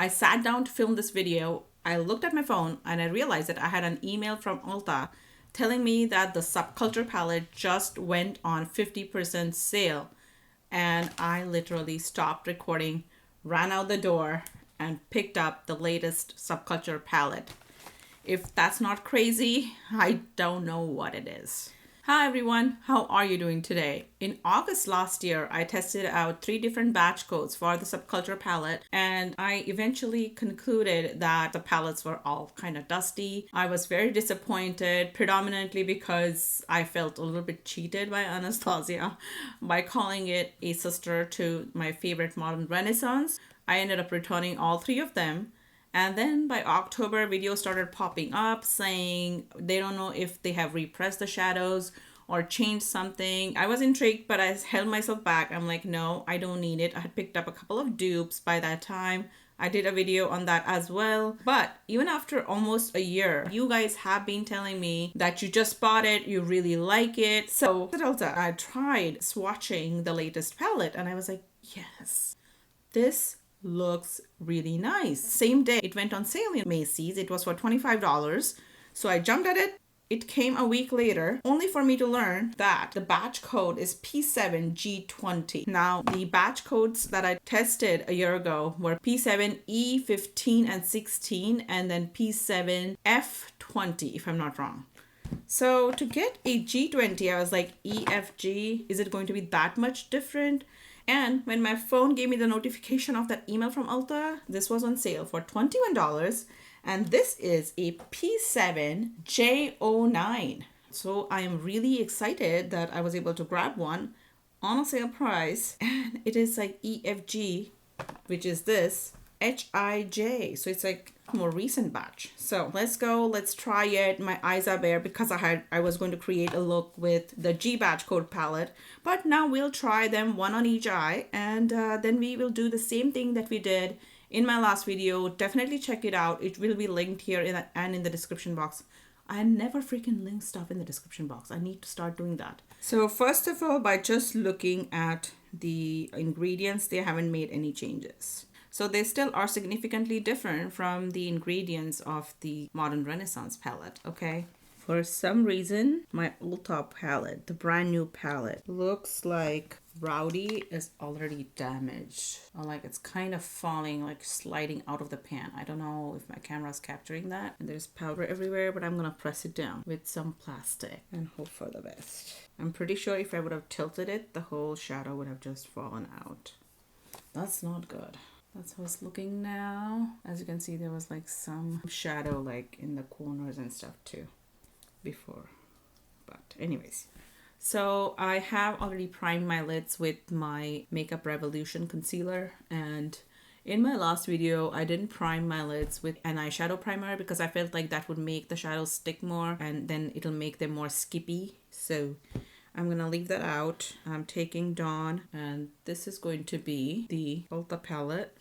I sat down to film this video. I looked at my phone and I realized that I had an email from Ulta telling me that the Subculture palette just went on 50% sale. And I literally stopped recording, ran out the door, and picked up the latest Subculture palette. If that's not crazy, I don't know what it is. Hi everyone, how are you doing today? In August last year, I tested out 3 different batch codes for the Subculture palette, and I eventually concluded that the palettes were all kind of dusty. I was very disappointed, predominantly because I felt a little bit cheated by Anastasia by calling it a sister to my favorite modern Renaissance. I ended up returning all 3 of them. And then by October, videos started popping up saying they don't know if they have repressed the shadows or changed something. I was intrigued, but I held myself back. I'm like, no, I don't need it. I had picked up a couple of dupes by that time. I did a video on that as well. But even after almost a year, you guys have been telling me that you just bought it, you really like it. So I tried swatching the latest palette and I was like, yes, this looks really nice. Same day it went on sale in Macy's. It was for $25. So I jumped at it. It came a week later, only for me to learn that the batch code is P7G20. Now, the batch codes that I tested a year ago were P7E15 and 16, and then P7F20, if I'm not wrong. So to get a G20, I was like, EFG, is it going to be that much different? And when my phone gave me the notification of that email from Ulta, this was on sale for $21. And this is a P7J09. So I am really excited that I was able to grab one on a sale price. And it is like EFG, which is this, HIJ. So it's like a more recent batch. So let's go, let's try it. My eyes are bare because I was going to create a look with the G batch code palette, but now we'll try them one on each eye, and then we will do the same thing that we did in my last video. Definitely check it out. It will be linked here and in the description box. I never freaking link stuff in the description box. I need to start doing that. So first of all, by just looking at the ingredients, they haven't made any changes. So they still are significantly different from the ingredients of the Modern Renaissance palette, okay? For some reason, my Ulta palette, the brand new palette, looks like Rowdy is already damaged. Or like it's kind of falling, like sliding out of the pan. I don't know if my camera's capturing that. And there's powder everywhere, but I'm gonna press it down with some plastic and hope for the best. I'm pretty sure if I would have tilted it, the whole shadow would have just fallen out. That's not good. That's how it's looking now. As you can see, there was like some shadow like in the corners and stuff too before. But anyways, so I have already primed my lids with my Makeup Revolution concealer, and in my last video I didn't prime my lids with an eyeshadow primer because I felt like that would make the shadows stick more and then it'll make them more skippy. So I'm gonna leave that out. I'm taking Dawn, and this is going to be the Ulta palette.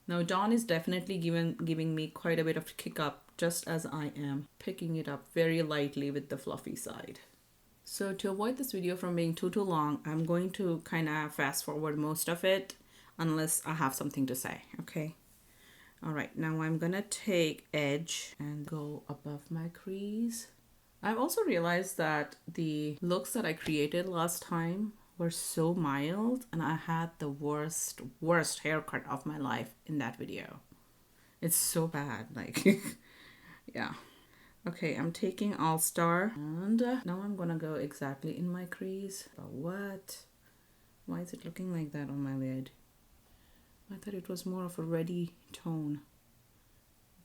Now Dawn is definitely giving me quite a bit of kick up, just as I am picking it up very lightly with the fluffy side. So to avoid this video from being too long, I'm going to kind of fast forward most of it unless I have something to say, okay? All right, now I'm gonna take Edge and go above my crease. I've also realized that the looks that I created last time were so mild, and I had the worst haircut of my life in that video. It's so bad, like, yeah. Okay, I'm taking All Star, and now I'm gonna go exactly in my crease. But what? Why is it looking like that on my lid? I thought it was more of a reddy tone,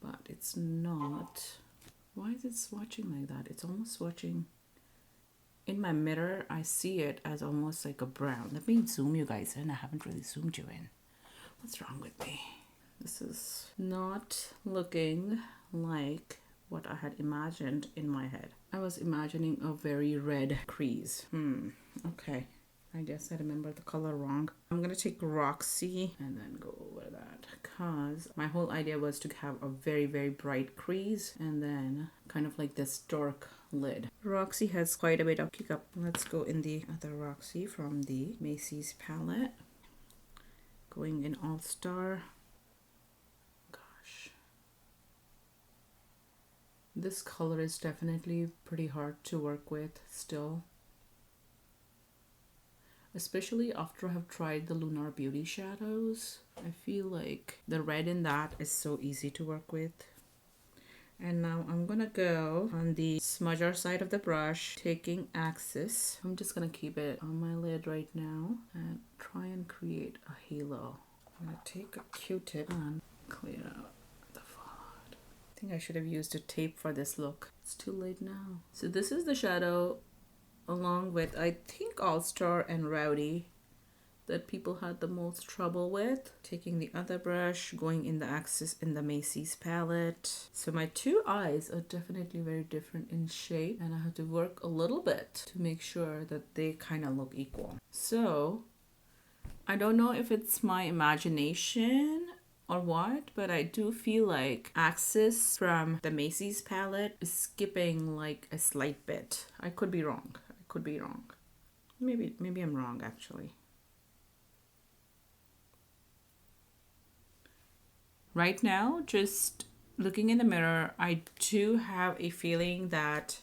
but it's not. Why is it swatching like that? It's almost swatching. In my mirror, I see it as almost like a brown. Let me zoom you guys in. I haven't really zoomed you in. What's wrong with me? This is not looking like what I had imagined in my head. I was imagining a very red crease. Okay. I guess I remember the color wrong. I'm gonna take Roxy and then go over that, because my whole idea was to have a very bright crease and then kind of like this dark lid. Roxy has quite a bit of kick up. Let's go in the other Roxy from the Macy's palette. Going in All Star. This color is definitely pretty hard to work with still. Especially after I have tried the Lunar Beauty shadows. I feel like the red in that is so easy to work with. And now I'm gonna go on the smudger side of the brush, taking Axis. I'm just gonna keep it on my lid right now and try and create a halo. I'm gonna take a Q-tip and clear out the fallout. I think I should have used a tape for this look. It's too late now. So this is the shadow along with, I think, All Star and Rowdy that people had the most trouble with. Taking the other brush, going in the Axis in the Macy's palette. So my two eyes are definitely very different in shape, and I have to work a little bit to make sure that they kind of look equal. So I don't know if it's my imagination or what, but I do feel like Axis from the Macy's palette is skipping like a slight bit. I could be wrong. Could be wrong. Maybe I'm wrong actually. Right now, just looking in the mirror, I do have a feeling that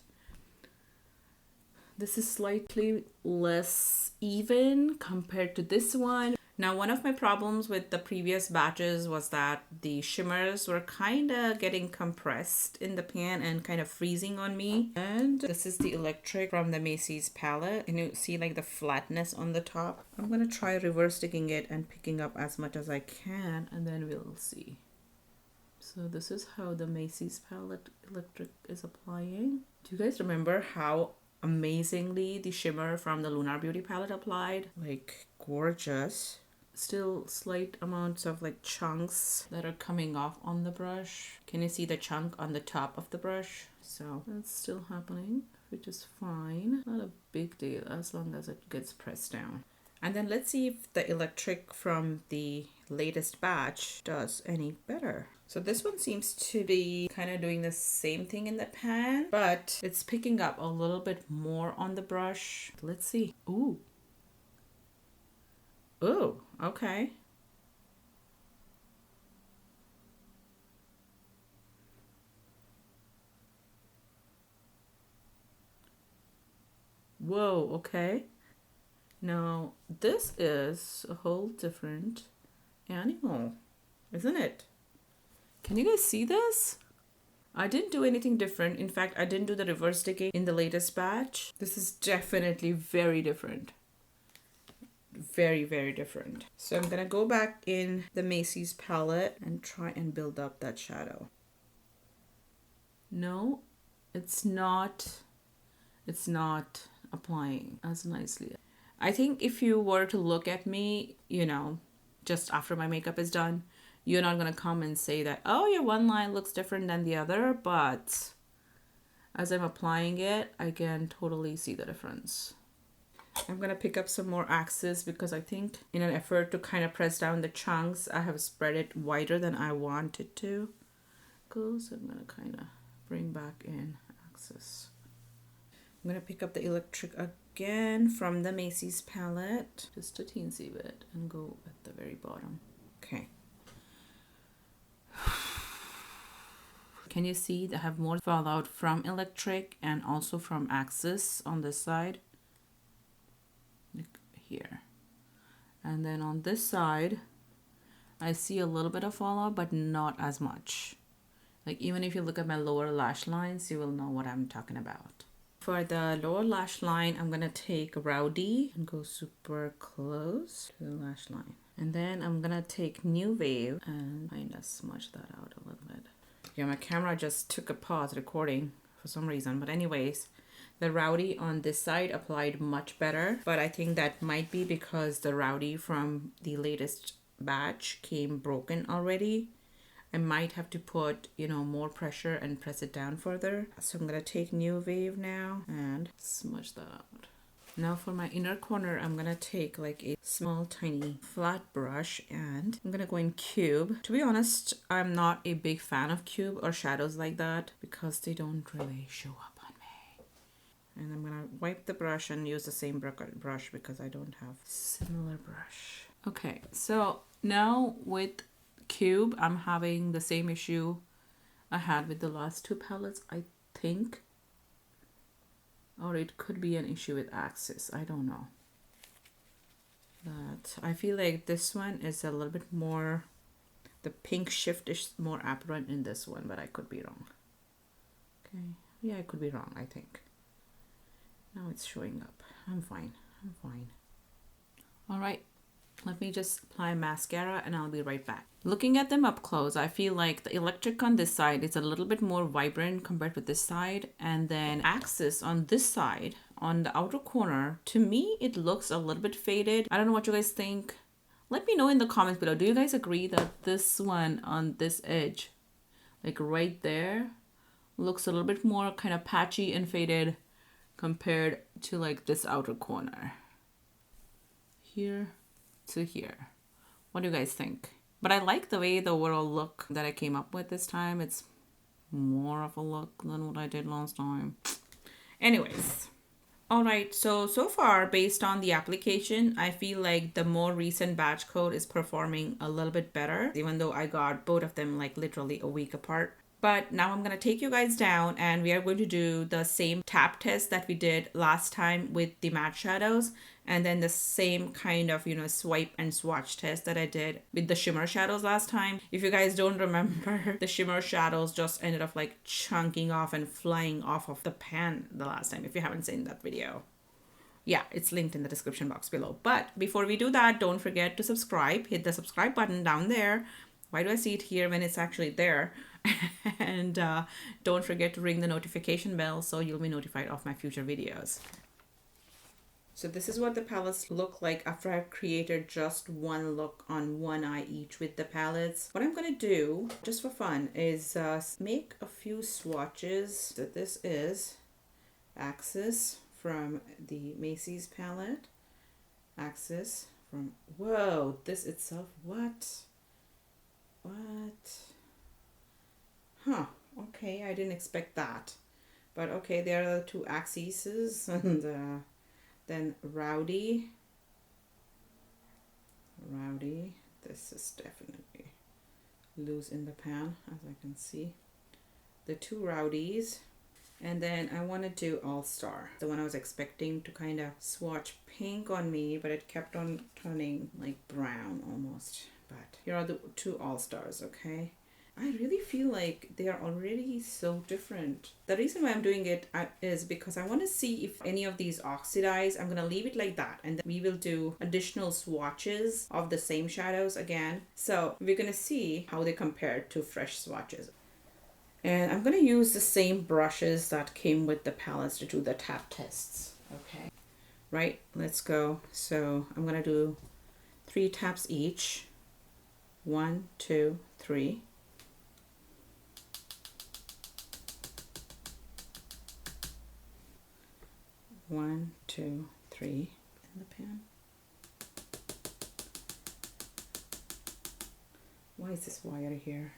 this is slightly less even compared to this one. Now, one of my problems with the previous batches was that the shimmers were kind of getting compressed in the pan and kind of freezing on me. And this is the electric from the Macy's palette. And you see like the flatness on the top. I'm going to try reverse sticking it and picking up as much as I can, and then we'll see. So this is how the Macy's palette electric is applying. Do you guys remember how amazingly the shimmer from the Lunar Beauty palette applied? Like gorgeous. Still slight amounts of like chunks that are coming off on the brush. Can you see the chunk on the top of the brush? So that's still happening, which is fine. Not a big deal as long as it gets pressed down. And then let's see if the electric from the latest batch does any better. So this one seems to be kind of doing the same thing in the pan, but it's picking up a little bit more on the brush. Let's see. Ooh. Ooh, okay. Whoa, okay. Now, this is a whole different animal, isn't it? Can you guys see this? I didn't do anything different. In fact, I didn't do the reverse sticking in the latest batch. This is definitely very different. Very, very different. So I'm gonna go back in the Macy's palette and try and build up that shadow. No, it's not applying as nicely. I think if you were to look at me, you know, just after my makeup is done, you're not gonna come and say that, oh, your one line looks different than the other, but as I'm applying it, I can totally see the difference. I'm gonna pick up some more Axis because I think in an effort to kind of press down the chunks, I have spread it wider than I wanted to. So I'm gonna kind of bring back in Axis. I'm gonna pick up the electric again from the Macy's palette, just a teensy bit, and go at the very bottom. Okay. Can you see I have more fallout from electric and also from Axis on this side? Like here. And then on this side, I see a little bit of fallout, but not as much. Like even if you look at my lower lash lines, you will know what I'm talking about. For the lower lash line, I'm gonna take Rowdy and go super close to the lash line. And then I'm gonna take New Wave and kind of smudge that out a little bit. Yeah, my camera just took a pause recording for some reason. But anyways, the Rowdy on this side applied much better. But I think that might be because the Rowdy from the latest batch came broken already. I might have to put, you know, more pressure and press it down further. So I'm gonna take New Wave now and smudge that out. Now for my inner corner, I'm gonna take like a small tiny flat brush and I'm gonna go in cube. To be honest, I'm not a big fan of cube or shadows like that because they don't really show up on me. And I'm gonna wipe the brush and use the same brush because I don't have similar brush. Okay, so now with cube, I'm having the same issue I had with the last two palettes, I think. Or it could be an issue with Axis. I don't know. But I feel like this one is a little bit more, the pink shift is more apparent in this one, but I could be wrong. Okay. Yeah, I could be wrong, I think. Now it's showing up. I'm fine. I'm fine. All right. Let me just apply mascara and I'll be right back. Looking at them up close, I feel like the electric on this side is a little bit more vibrant compared with this side. And then Axis on this side, on the outer corner, to me, it looks a little bit faded. I don't know what you guys think. Let me know in the comments below. Do you guys agree that this one on this edge, like right there, looks a little bit more kind of patchy and faded compared to like this outer corner? Here to here. What do you guys think? But I like the way the overall look that I came up with this time. It's more of a look than what I did last time. Anyways. All right, so far, based on the application, I feel like the more recent batch coat is performing a little bit better, even though I got both of them like literally a week apart. But now I'm going to take you guys down and we are going to do the same tap test that we did last time with the matte shadows. And then the same kind of, you know, swipe and swatch test that I did with the shimmer shadows last time. If you guys don't remember, the shimmer shadows just ended up like chunking off and flying off of the pan the last time, if you haven't seen that video. Yeah, it's linked in the description box below. But before we do that, don't forget to subscribe. Hit the subscribe button down there. Why do I see it here when it's actually there? And don't forget to ring the notification bell so you'll be notified of my future videos. So this is what the palettes look like after I've created just one look on one eye each with the palettes. What I'm going to do, just for fun, is make a few swatches. So this is Axis from the Macy's palette. Axis from, whoa, this itself, what? Huh, okay, I didn't expect that. But okay, there are the two axes and then Rowdy, this is definitely loose in the pan, as I can see. The two Rowdies. And then I want to do All Star, the one I was expecting to kind of swatch pink on me, but it kept on turning like brown almost. But here are the two All Stars, okay? I really feel like they are already so different. The reason why I'm doing it is because I want to see if any of these oxidize. I'm going to leave it like that. And then we will do additional swatches of the same shadows again. So we're going to see how they compare to fresh swatches. And I'm going to use the same brushes that came with the palettes to do the tap tests. Okay. Right, let's go. So I'm going to do 3 taps each. 1, 2, 3. One, two, three in the pan. Why is this wire here?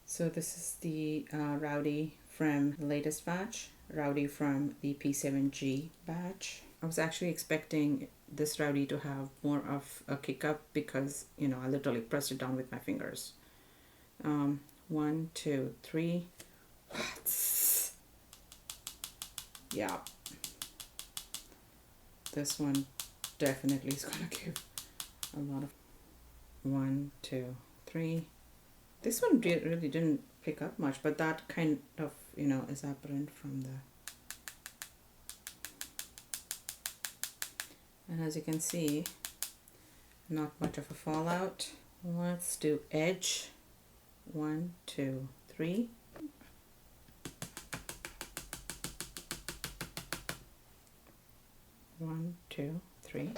So this is the Rowdy from the latest batch, Rowdy from the P7G batch. I was actually expecting this Rowdy to have more of a kick up because, you know, I literally pressed it down with my fingers. 1, 2, 3. Yeah, this one definitely is gonna give a lot of 1, 2, 3. This one really didn't pick up much, but that kind of, you know, is apparent from the, and as you can see, not much of a fallout. Let's do edge. 1, 2, 3. One, two, three.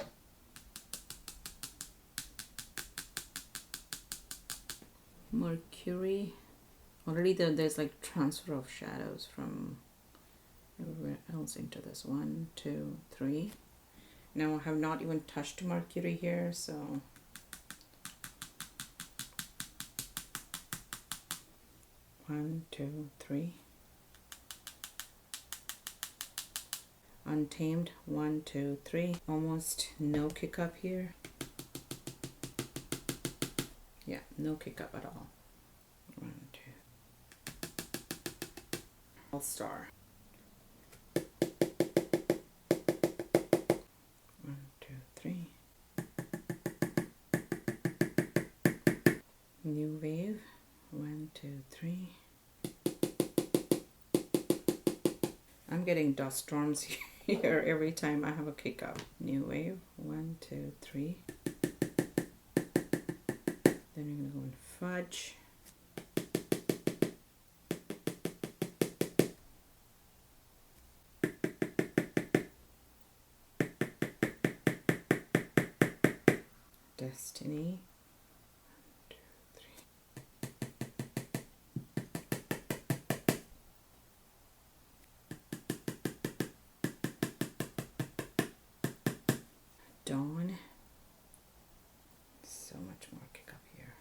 Mercury. Already there's like transfer of shadows from everywhere else into this. 1, 2, 3. Now I have not even touched Mercury here, so one, two, three. Untamed, 1, 2, 3. Almost no kick up here. Yeah, no kick up at all. 1, 2. All star. 1, 2, 3. New wave. 1, 2, 3. I'm getting dust storms here every time I have a kick up. New wave. 1, 2, 3. Then we're gonna go in fudge. Destiny. 1, 2, 3. Dawn. So much more kick up here.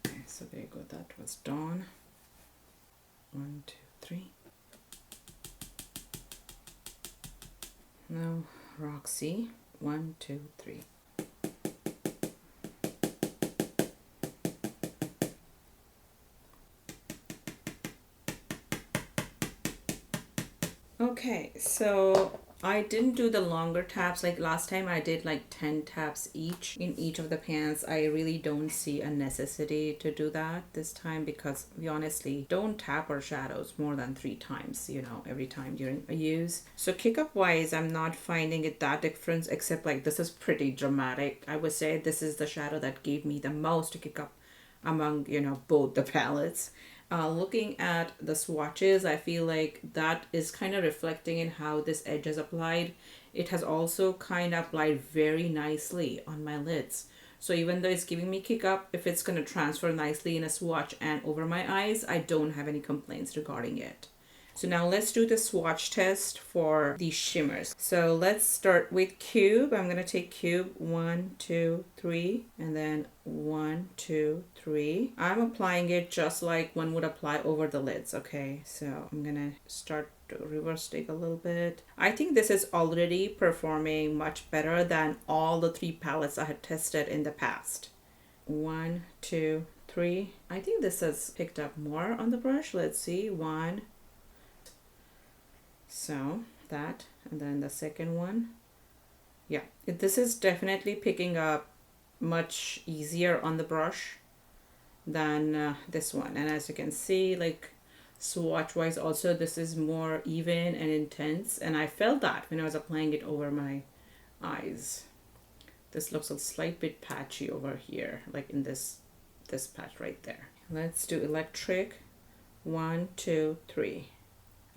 Okay, so there you go. That was Dawn. 1, 2, 3. Now Roxy. 1, 2, 3. Okay, so I didn't do the longer taps like last time. I did like 10 taps each in each of the pans. I really don't see a necessity to do that this time because we honestly don't tap our shadows more than 3 times, you know, every time during a use. So kick up wise, I'm not finding it that different, except like this is pretty dramatic. I would say this is the shadow that gave me the most kick up among, you know, both the palettes. Looking at the swatches, I feel like that is kind of reflecting in how this edge is applied. It has also kind of applied very nicely on my lids. So even though it's giving me kick up, if it's going to transfer nicely in a swatch and over my eyes, I don't have any complaints regarding it. So now let's do the swatch test for these shimmers. So let's start with cube. I'm going to take cube 1, 2, 3, and then 1, 2, 3. I'm applying it just like one would apply over the lids. Okay, so I'm going to start to reverse take a little bit. I think this is already performing much better than all the 3 palettes I had tested in the past. 1, 2, 3. I think this has picked up more on the brush. Let's see. 1. So that, and then the second one. Yeah, this is definitely picking up much easier on the brush than this one. And as you can see, like swatch wise also, this is more even and intense. And I felt that when I was applying it over my eyes. This looks a slight bit patchy over here, like in this patch right there. Let's do electric. 1, 2, 3.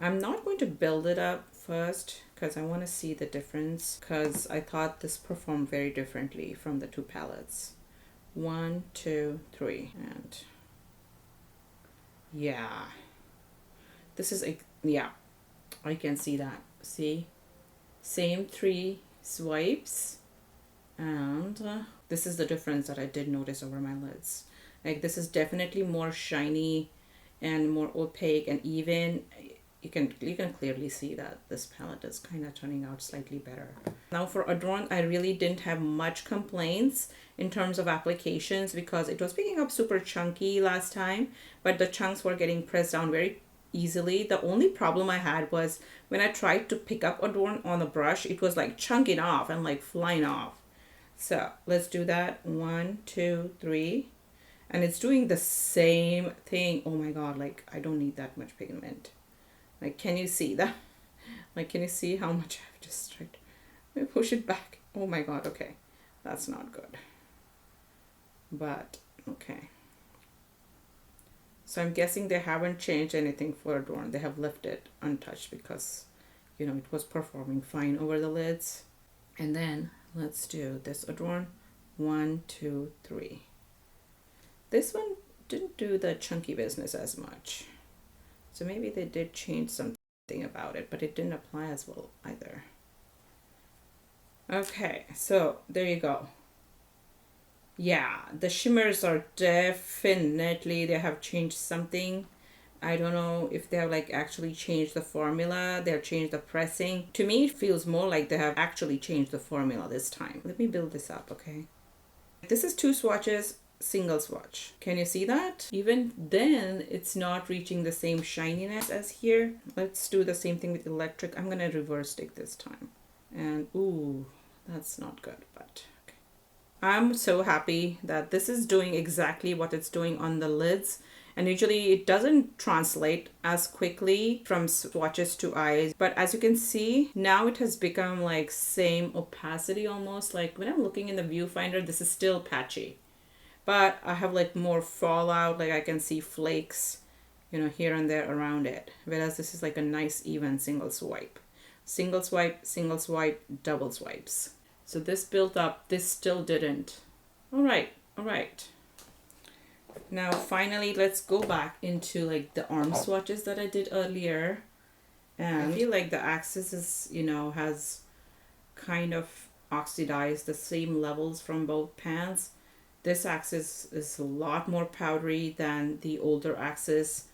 I'm not going to build it up first because I want to see the difference, because I thought this performed very differently from the 2 palettes. 1, 2, 3, and yeah, this is a, yeah, I can see that. See, same 3 swipes, and this is the difference that I did notice over my lids. Like this is definitely more shiny and more opaque and even. You can clearly see that this palette is kind of turning out slightly better. Now for Adorn, I really didn't have much complaints in terms of applications because it was picking up super chunky last time, but the chunks were getting pressed down very easily. The only problem I had was when I tried to pick up Adorn on the brush, it was like chunking off and like flying off. So let's do that. 1, 2, 3. And it's doing the same thing. Oh my God, like I don't need that much pigment. Like, can you see that? Like, can you see how much I've just tried? Let me push it back. Oh my God, okay. That's not good. But, okay. So I'm guessing they haven't changed anything for Adorn. They have left it untouched because, you know, it was performing fine over the lids. And then let's do this Adorn. 1, 2, 3. This one didn't do the chunky business as much. So maybe they did change something about it, but it didn't apply as well either. Okay, so there you go. Yeah, the shimmers are definitely, they have changed something. I don't know if they have like actually changed the formula, they've changed the pressing. To me, it feels more like they have actually changed the formula this time. Let me build this up, okay? This is 2 swatches, single swatch. Can you see that? Even then, it's not reaching the same shininess as here. Let's do the same thing with electric. I'm gonna reverse stick this time. And ooh, that's not good, but okay. I'm so happy that this is doing exactly what it's doing on the lids. And usually it doesn't translate as quickly from swatches to eyes. But as you can see, now it has become like same opacity almost. Like when I'm looking in the viewfinder, this is still patchy. But I have like more fallout, like I can see flakes, you know, here and there around it. Whereas this is like a nice even single swipe. Single swipe, double swipes. So this built up, this still didn't. All right. Now finally, let's go back into like the arm swatches that I did earlier. And I feel like the axis is, you know, has kind of oxidized the same levels from both pans. This axis is a lot more powdery than the older axis.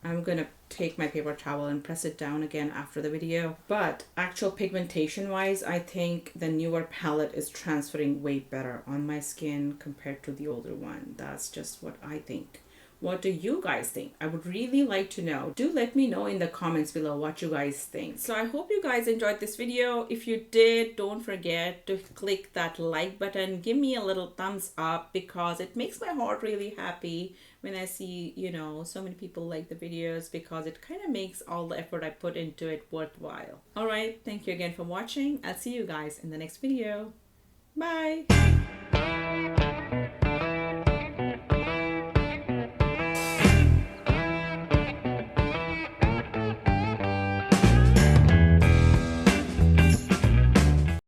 I'm gonna take my paper towel and press it down again after the video. But actual pigmentation wise, I think the newer palette is transferring way better on my skin compared to the older one. That's just what I think. What do you guys think? I would really like to know. Do let me know in the comments below what you guys think. So I hope you guys enjoyed this video. If you did, don't forget to click that like button. Give me a little thumbs up because it makes my heart really happy when I see, you know, so many people like the videos, because it kind of makes all the effort I put into it worthwhile. All right, thank you again for watching. I'll see you guys in the next video. Bye.